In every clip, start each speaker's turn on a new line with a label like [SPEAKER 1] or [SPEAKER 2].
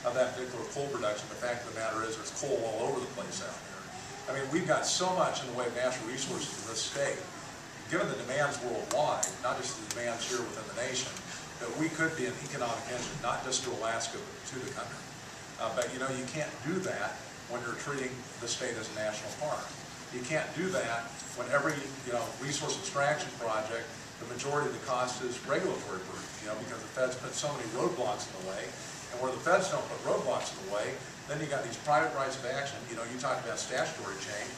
[SPEAKER 1] of that particular coal production. The fact of the matter is there's coal all over the place out here. I mean, we've got so much in the way of natural resources in this state, given the demands worldwide, not just the demands here within the nation, that we could be an economic engine, not just to Alaska, but to the country. But you know, you can't do that when you're treating the state as a national park. You can't do that when every resource extraction project, the majority of the cost is regulatory burden, because the feds put so many roadblocks in the way. And where the feds don't put roadblocks in the way, then you got these private rights of action. You talked about statutory change.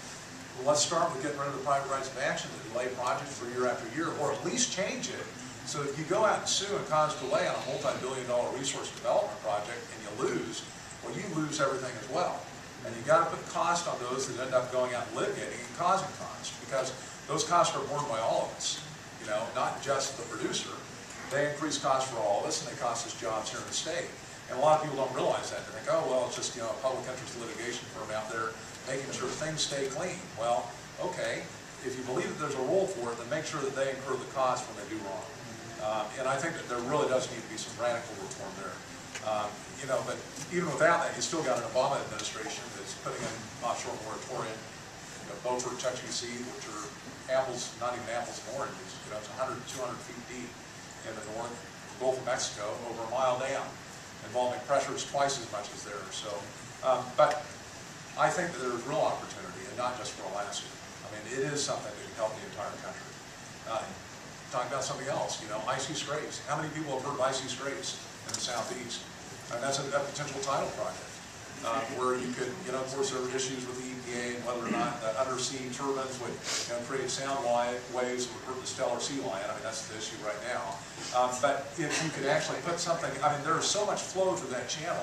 [SPEAKER 1] Well, let's start with getting rid of the private rights of action that delay projects for year after year, or at least change it so if you go out and sue and cause delay on a multi-billion-dollar resource development project and you lose, well, you lose everything as well. And you got to put cost on those that end up going out and litigating and causing costs, because those costs are borne by all of us, not just the producer. They increase costs for all of us, and they cost us jobs here in the state. And a lot of people don't realize that. They think, oh, well, it's just a public interest litigation firm out there making sure things stay clean. Well, okay, if you believe that there's a role for it, then make sure that they incur the cost when they do wrong. And I think that there really does need to be some radical reform there. But even without that, you still got an Obama administration that's putting in offshore moratorium, Beaufort, touching sea, which are apples, not even apples and oranges. It's 100, 200 feet deep in the north, Gulf of Mexico, over a mile down, involving pressures twice as much as there. So, but I think that there's real opportunity, and not just for Alaska. I mean, it is something that can help the entire country. Talking about something else, icy straits. How many people have heard of icy straits in the southeast? And that's a potential tidal project where you could, of course, there are issues with the EPA and whether or not the undersea turbines would create sound waves that would hurt the stellar sea lion. I mean, that's the issue right now. But if you could actually put something, I mean, there is so much flow through that channel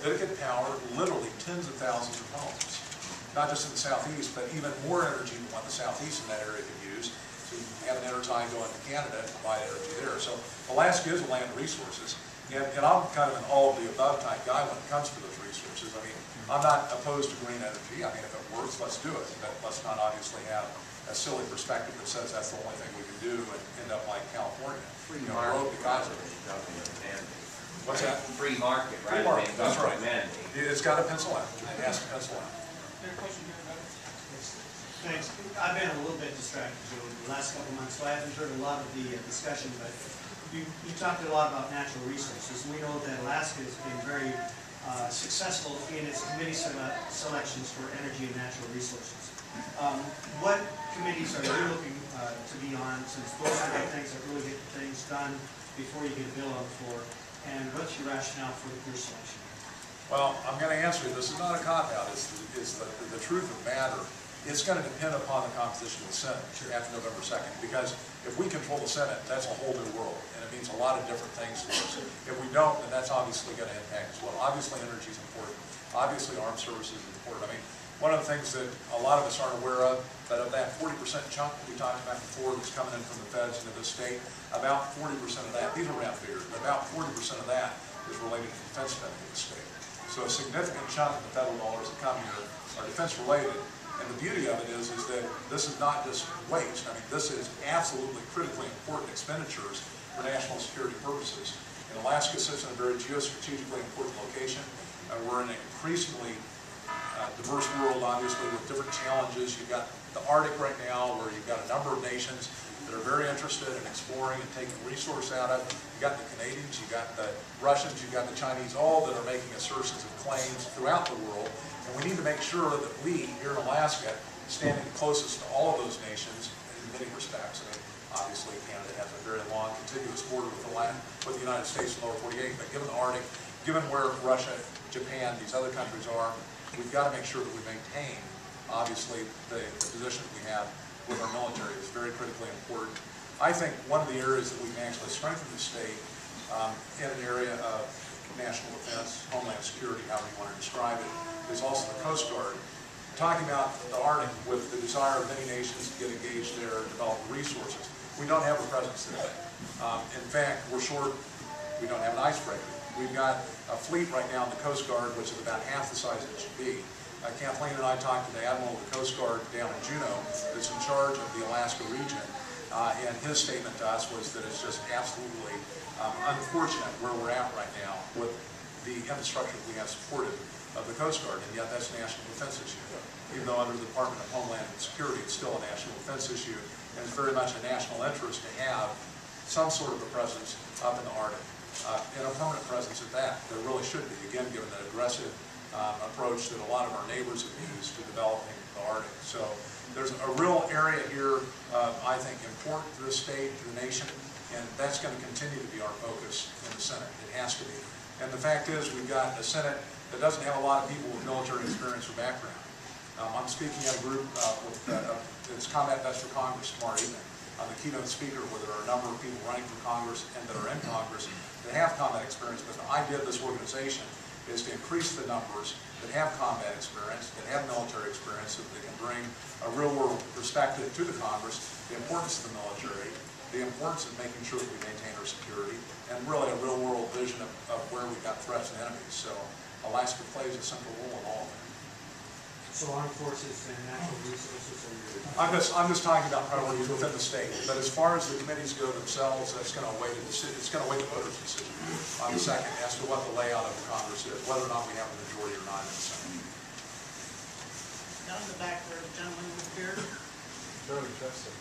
[SPEAKER 1] that it could power literally tens of thousands of homes, not just in the southeast, but even more energy than what the southeast in that area could use. So you have an energy going to Canada and provide energy there. So Alaska is a land of resources. And I'm kind of an all-of-the-above type guy when it comes to those resources. I mean, I'm not opposed to green energy. I mean, if it works, let's do it. But let's not obviously have a silly perspective that says that's the only thing we can do and end up like California.
[SPEAKER 2] Free market.
[SPEAKER 1] Because of it. What's that?
[SPEAKER 2] Free market, right?
[SPEAKER 1] Free market, that's right.
[SPEAKER 2] Mandate.
[SPEAKER 1] It's got to pencil out. It has to pencil out.
[SPEAKER 3] Thanks. I've been a little bit distracted over the last couple of months, so I haven't heard a lot of the discussion, but you talked a lot about natural resources. We know that Alaska has been very successful in its committee selections for energy and natural resources. What committees are you looking to be on, since those are the things that really get things done before you get a bill on the floor, and what's your rationale for your selection?
[SPEAKER 1] Well, I'm going to answer you. This is not a cop-out. It's the truth of the matter. It's going to depend upon the composition of the Senate after November 2nd, because if we control the Senate, that's a whole new world, and it means a lot of different things to us. If we don't, then that's obviously going to impact as well. Obviously, energy is important. Obviously, armed services is important. I mean, one of the things that a lot of us aren't aware of, that of that 40% chunk that we talked about before that's coming in from the feds into this state, about 40% of that, these are round figures, but about 40% of that is related to defense spending in the state. So a significant chunk of the federal dollars that come here are defense related. And the beauty of it is that this is not just waste. I mean, this is absolutely critically important expenditures for national security purposes. And Alaska sits in a very geostrategically important location. We're in an increasingly diverse world, obviously, with different challenges. You've got the Arctic right now, where you've got a number of nations that are very interested in exploring and taking resource out of. You've got the Canadians, you've got the Russians, you've got the Chinese, all that are making assertions of claims throughout the world. And we need to make sure that we, here in Alaska, standing closest to all of those nations in many respects. I mean, obviously Canada has a very long, contiguous border with the United States and lower 48, but given the Arctic, given where Russia, Japan, these other countries are, we've got to make sure that we maintain, obviously, the position that we have with our military is very critically important. I think one of the areas that we can actually strengthen the state in an area of national defense, homeland security, however you want to describe it, is also the Coast Guard. Talking about the Arctic with the desire of many nations to get engaged there and develop resources. We don't have a presence today. In fact, we're short, we don't have an icebreaker. We've got a fleet right now in the Coast Guard which is about half the size it should be. Kathleen and I talked to the Admiral of the Coast Guard down in Juneau that's in charge of the Alaska region, and his statement to us was that it's just absolutely unfortunate where we're at right now with the infrastructure we have supported of the Coast Guard, and yet that's a national defense issue. Even though under the Department of Homeland Security, it's still a national defense issue, and it's very much a national interest to have some sort of a presence up in the Arctic, and a permanent presence at that. There really should be, again, given the aggressive approach that a lot of our neighbors have used to developing the Arctic. So there's a real area here, I think, important to the state, to the nation, and that's going to continue to be our focus in the Senate. It has to be. And the fact is, we've got a Senate that doesn't have a lot of people with military experience or background. I'm speaking at a group it's Combat Vets for Congress tomorrow evening. I'm the keynote speaker where there are a number of people running for Congress and that are in Congress that have combat experience, but the idea of this organization is to increase the numbers that have combat experience, that have military experience, so that they can bring a real-world perspective to the Congress, the importance of the military, the importance of making sure that we maintain our security, and really a real-world vision of where we've got threats and enemies. So Alaska plays a central role in all of that.
[SPEAKER 3] So armed forces and natural resources are your...
[SPEAKER 1] I'm just talking about priorities within the state. But as far as the committees go themselves, that's going to await a decision. It's going to await the voters' decision on the second as to what the layout of the Congress is, whether or not we have a majority or not in the Senate.
[SPEAKER 2] Down in the back there, the gentleman with the beard.
[SPEAKER 4] Charlie Justin.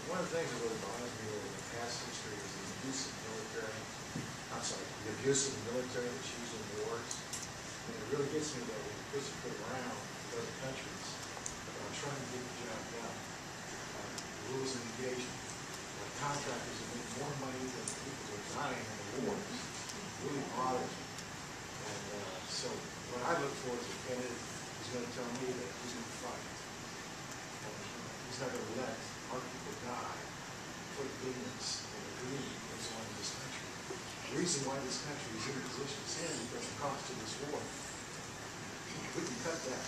[SPEAKER 4] One of the things that really bothers me over the past history is the abuse of military. I'm sorry, the abuse of the military that's used in wars. And it really gets me that we push it around with other countries trying to get the job done. Rules of engagement. Contractors that make more money than the people who are dying in the wars really bothers me. And so what I look for is a candidate who's going to tell me that he's going to fight. And he's not going to let our people die for the ignorance and the greed that's on this country. The reason why this country is in the position it's in is because of the cost of this war. We can cut that.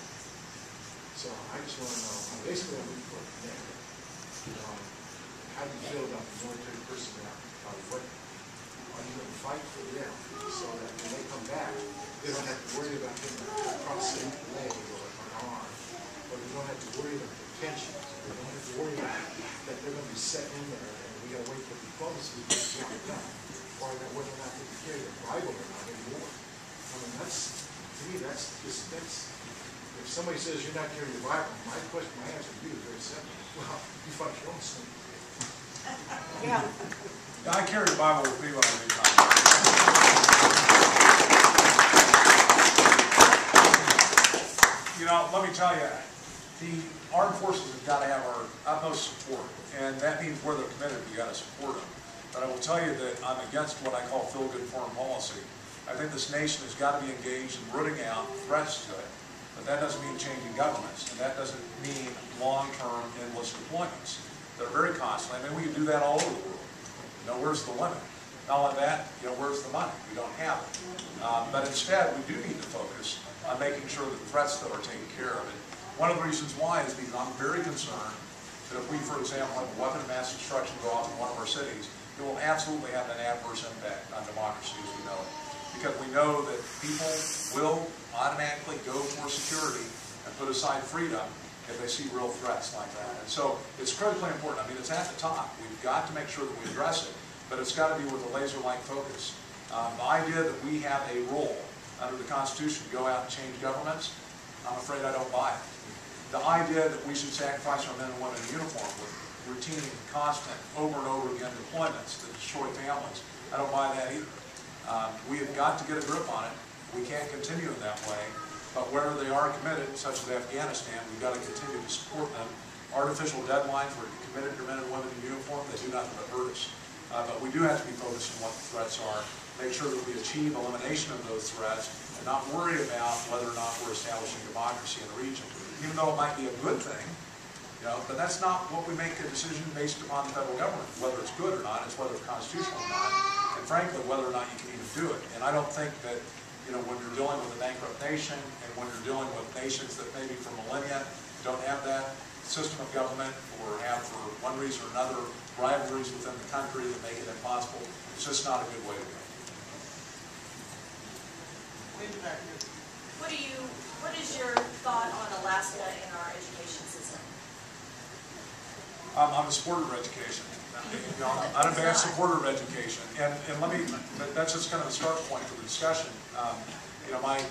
[SPEAKER 4] So I just want to know, basically I'm looking for a candidate. How do you feel about the military personnel? What are you going to fight for them so that when they come back, they don't have to worry about them crossing a leg or an arm, or they don't have to worry about their pensions, or they don't have to worry about that they're going to be set in there and we got to wait for diplomacy to get the job done, or that whether or not they can carry a Bible or not anymore. I mean, to me, that's if somebody says you're not carrying the Bible, my answer to you is very simple. Well, you fight your own sin.
[SPEAKER 2] Yeah.
[SPEAKER 1] I carry the Bible with me when I do combat. You know, let me tell you, the armed forces have got to have our utmost support, and that means where they're committed, we got to support them. But I will tell you that I'm against what I call feel-good foreign policy. I think this nation has got to be engaged in rooting out threats to it, but that doesn't mean changing governments, and that doesn't mean long-term endless deployments. They're very costly. I mean, we can do that all over the world. You know, where's the limit? Not only that, you know, where's the money? We don't have it. But instead, we do need to focus on making sure that the threats that are taken care of. And one of the reasons why is because I'm very concerned that if we, for example, have a weapon of mass destruction go off in one of our cities, it will absolutely have an adverse impact on democracy as we know it. Because we know that people will automatically go for security and put aside freedom if they see real threats like that. And so it's critically important. I mean, it's at the top. We've got to make sure that we address it, but it's got to be with a laser-like focus. The idea that we have a role under the Constitution to go out and change governments, I'm afraid I don't buy it. The idea that we should sacrifice our men and women in uniform with routine, constant, over and over again deployments that destroy families, I don't buy that either. We have got to get a grip on it. We can't continue in that way. But where they are committed, such as Afghanistan, we've got to continue to support them. Artificial deadlines where you're committed to men and women in uniform, they do nothing but hurt us. But we do have to be focused on what the threats are, make sure that we achieve elimination of those threats, and not worry about whether or not we're establishing democracy in the region. Even though it might be a good thing, you know, but that's not what we make a decision based upon the federal government. Whether it's good or not, it's whether it's constitutional or not, and frankly, whether or not you can even do it. And I don't think that, you know, when you're dealing with a bankrupt nation and when you're dealing with nations that maybe for millennia don't have that system of government or have for one reason or another rivalries within the country that make it impossible, it's just not a good way to go.
[SPEAKER 5] What is your thought on Alaska and our education system?
[SPEAKER 1] I'm a supporter of education. You know, I'm an advanced supporter of education. And let me, that's just kind of a start point for the discussion. you know, my